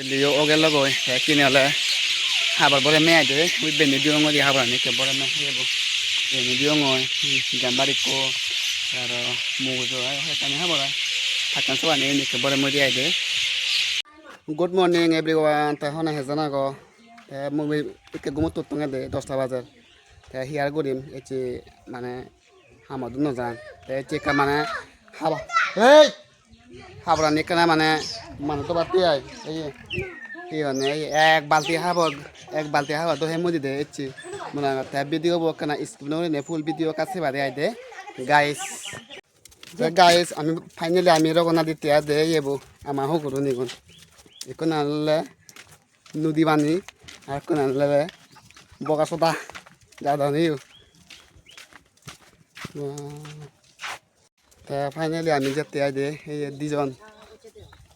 liyo oge logoy kini ole habar bore me ade wi beni diyo ngodi habar ni ke bore me yebo beni diyo ngoy gambari ko aro mugo ay kani habar থাকান সব আনি নিকে বড় মরি আইদে good morning everyone তা হনা হেজানা গো movie একে গুমো তুতুঙে দে 10টা বাজার তা হিয়ার গরিম এচি মানে হামদু ন জান তে এচি কা মানে হাবা এই হাবরা নিকনা মানে মানে তো বাতি আই এই মানে এক বালতি হাবা তো হে মুদি দে এচি মনা তা ভিডিও বকনা স্ক্রিন নে ফুল ভিডিও কাছে বাদে আইদে গাইস গাইস আমি ফাইনালি আমি রগনা দিতে দে এবো আমার হকুরু নিগুন এখন আনলে নদী বানি আর কোন আনলে বকা সোদা দাদা নিও তা ফাইনালি আমি যেতে দে এই দুজন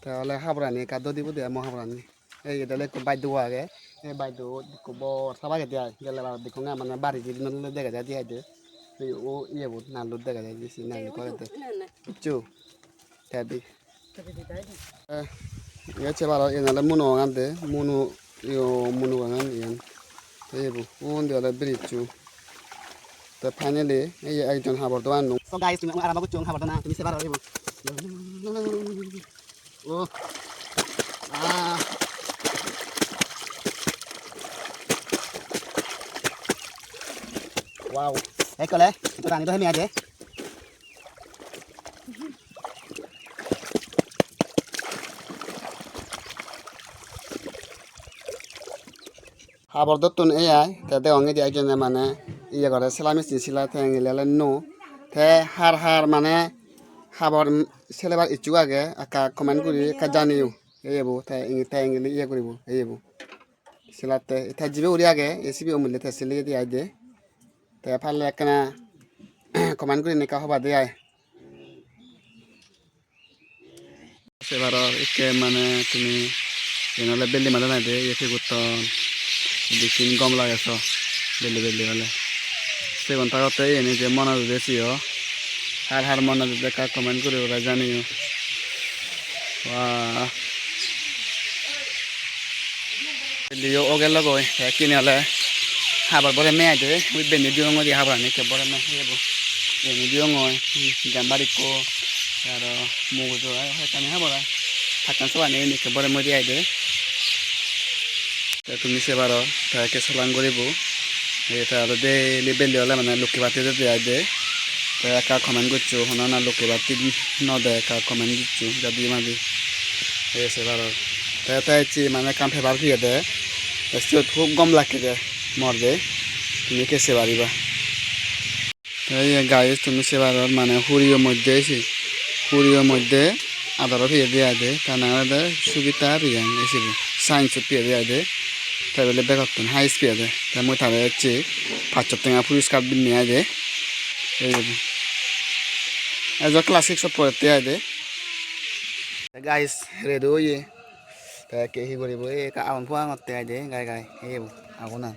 তাহলে হাবরানি কাদ্য দিব দে মহাবরানি এই এদালে কো বাইদ আগে এই বাইদ কো বর সাবাগে দে গেলে দেখো না মানে বাড়ি যদি নলে দেখা যায় দিয়ে দে ও ইয়ে বহুত নালু দেখা যায় দিছি নালু করে দে চু তাবি ya cebalo ina la muno ngande munu yo munu ngan yan ebu unde la birichu ta finally ei ekjon habar do anu so guys তুমি আরাম করছো habar না তুমি সেবার এবু ও wow ekole itu tani do hemi ade habar dotun ai tade onge di ekjone মানে ইয়ে করে সেলামি সিলা থেঙ্গিলে no তে হার মানে হাবর সেলেবার ইচ্ছু আগে আকা কমেন্ট করি কা জানিও এইবো তাই ইংলি ইয়ে করিব এইবো সেলাতে এটা জিবে উড়ি আগে এসিবি অমূল্য তে সেলে দি আই দে তে ফালে একনা কমেন্ট করি নিকা হবা দে আই সেবার একে মানে তুমি এনালে বেলি মাদা নাই দে একে গুত দিকিন গম লাগাছ বেলি হলে সেগুন তাগতে এনে যে মনা দেছিও হার মনা দেখা কমেন্ট করে ওরা জানিও লিও ওগে লগই কিনে হলে হাবার বরে মে আইদে ওই বেনি দিও ngodi হাবার নি কে বরে মে হেবো বেনি দিও ngoi gambari ko aro mugo ay kani habar থাকান সব আনি নি কে বরে মরি আইদে তুমি সেবারো তাকে সালাম করিব এটা আর দে লেবেল হলে মানে লোকে বাতি যেতে আইদে তো একা কমেন্ট করছো হনা না লোকে বাতি ন দে একা কমেন্ট দিচ্ছু যদি মাঝে এই সেবারো তাই মানে কাম ফেবার ফিয়ে দে খুব গম লাগে দে মর দে তুমি কে সেবারিবা তাই গাইস তুমি সেবারোর মানে হুড়িও মধ্যে আদারও ফিয়ে দিয়ে আইদে তা না সুবিধা ফিয়ে এসে সাইন্স ফিয়ে দিয়ে আইদে তাই বলে বেকার হাই স্পিড দে তাই মই তারে হচ্ছে 500 টাকা পুরস্কার নিয়ে আয় দে এই এজ ক্লাসিক সব পড়তে আয় দে গাইস রেডি হইয়ে তাই কে হি করিব এই আগুন ফুয়া করতে আয় দে গাই এই আগুন না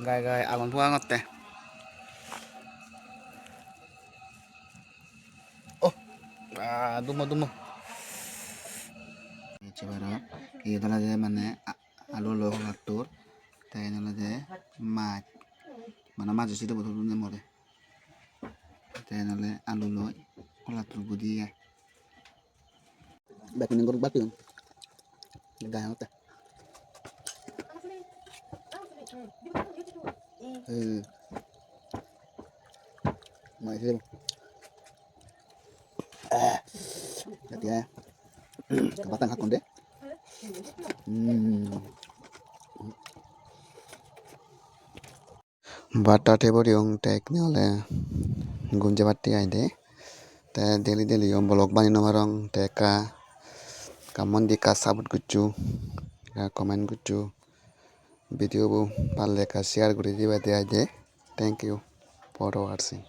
গাই আগুন ফুয়া করতে ও দুমো এবারে এই দলা যে মানে আলু লোক তোর তাই নলে যে মাছ মানে মাছ এসে বোতল মরে তাই নলে আলু লয় কলা তোর বুঝি বেকিং করুক বাকি গায়ে হতে মাছ jadi kebatan hakon deh bata tebori ong tek ni ole gunje batti ai de te deli om blog bani nomarong teka kamon di ka sabut gucu ka comment gucu video bu palle ka share guri diba de ai de thank you for watching